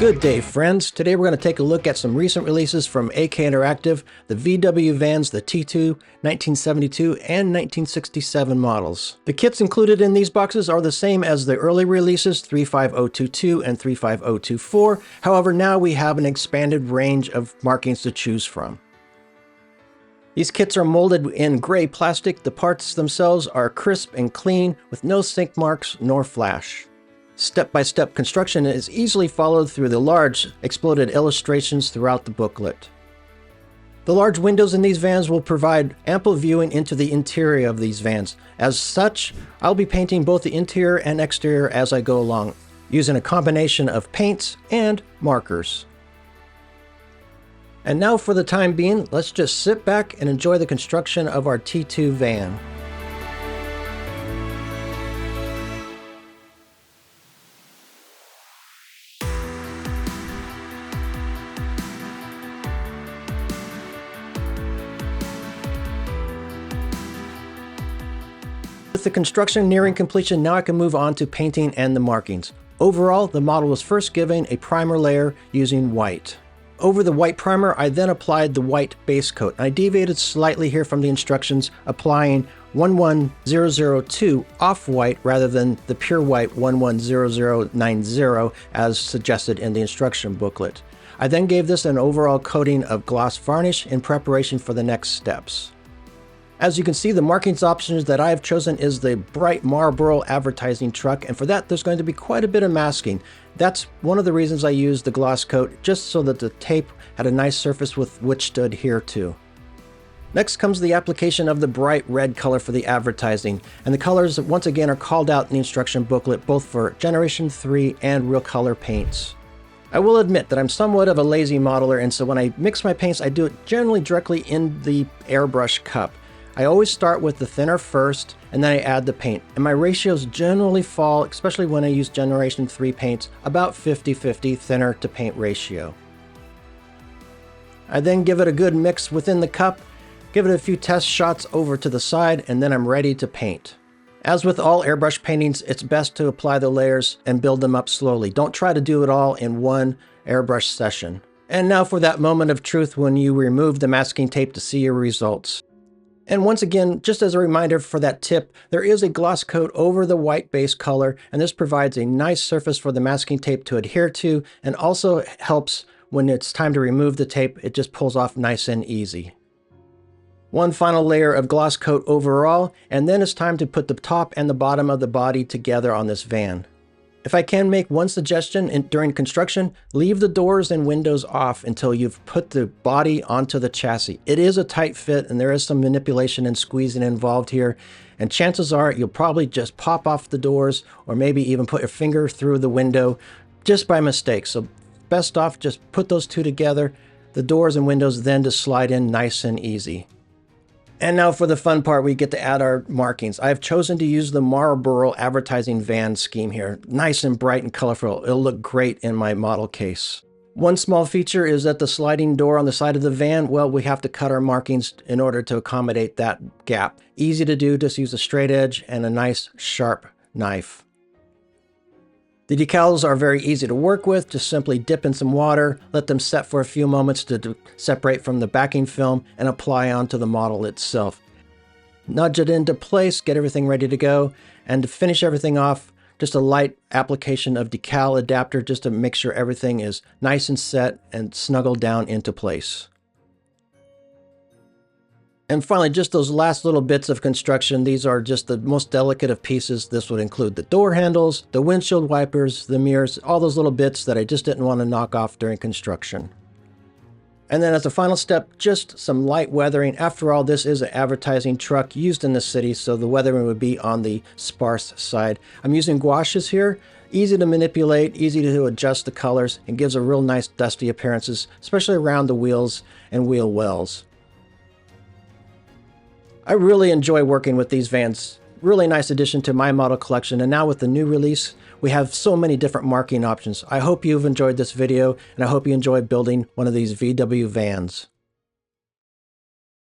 Good day, friends. Today we're going to take a look at some recent releases from AK Interactive, the VW vans, the T2, 1972, and 1967 models. The kits included in these boxes are the same as the early releases, 35022 and 35024. However, now we have an expanded range of markings to choose from. These kits are molded in gray plastic. The parts themselves are crisp and clean with no sink marks nor flash. Step-by-step construction is easily followed through the large exploded illustrations throughout the booklet. The large windows in these vans will provide ample viewing into the interior of these vans. As such, I'll be painting both the interior and exterior as I go along, using a combination of paints and markers. And now for the time being, let's just sit back and enjoy the construction of our T2 van. With the construction nearing completion, now I can move on to painting and the markings. Overall, the model was first given a primer layer using white. Over the white primer, I then applied the white base coat. I deviated slightly here from the instructions, applying 11002 off-white rather than the pure white 110090 as suggested in the instruction booklet. I then gave this an overall coating of gloss varnish in preparation for the next steps. As you can see, the markings options that I have chosen is the bright Marlboro advertising truck, and for that there's going to be quite a bit of masking. That's one of the reasons I used the gloss coat, just so that the tape had a nice surface with which to adhere to. Next comes the application of the bright red color for the advertising, and the colors once again are called out in the instruction booklet both for Generation 3 and Real Color paints. I will admit that I'm somewhat of a lazy modeler, and so when I mix my paints I do it generally directly in the airbrush cup. I always start with the thinner first, and then I add the paint. And my ratios generally fall, especially when I use Generation 3 paints, about 50-50 thinner to paint ratio. I then give it a good mix within the cup, give it a few test shots over to the side, and then I'm ready to paint. As with all airbrush paintings, it's best to apply the layers and build them up slowly. Don't try to do it all in one airbrush session. And now for that moment of truth when you remove the masking tape to see your results. And once again, just as a reminder for that tip, there is a gloss coat over the white base color, and this provides a nice surface for the masking tape to adhere to, and also helps when it's time to remove the tape, it just pulls off nice and easy. One final layer of gloss coat overall, and then it's time to put the top and the bottom of the body together on this van. If I can make one suggestion during construction, leave the doors and windows off until you've put the body onto the chassis. It is a tight fit and there is some manipulation and squeezing involved here, and chances are you'll probably just pop off the doors or maybe even put your finger through the window just by mistake. So best off just put those two together, the doors and windows then to slide in nice and easy. And now for the fun part, we get to add our markings. I've chosen to use the Marlboro advertising van scheme here. Nice and bright and colorful. It'll look great in my model case. One small feature is that the sliding door on the side of the van, well, we have to cut our markings in order to accommodate that gap. Easy to do, just use a straight edge and a nice sharp knife. The decals are very easy to work with. Just simply dip in some water, let them set for a few moments to separate from the backing film, and apply onto the model itself. Nudge it into place, get everything ready to go, and to finish everything off, just a light application of decal adapter just to make sure everything is nice and set and snuggled down into place. And finally, just those last little bits of construction. These are just the most delicate of pieces. This would include the door handles, the windshield wipers, the mirrors, all those little bits that I just didn't want to knock off during construction. And then as a final step, just some light weathering. After all, this is an advertising truck used in the city, so the weathering would be on the sparse side. I'm using gouaches here. Easy to manipulate, easy to adjust the colors, and gives a real nice dusty appearances, especially around the wheels and wheel wells. I really enjoy working with these vans. Really nice addition to my model collection, and now with the new release, we have so many different marking options. I hope you've enjoyed this video, and I hope you enjoy building one of these VW vans.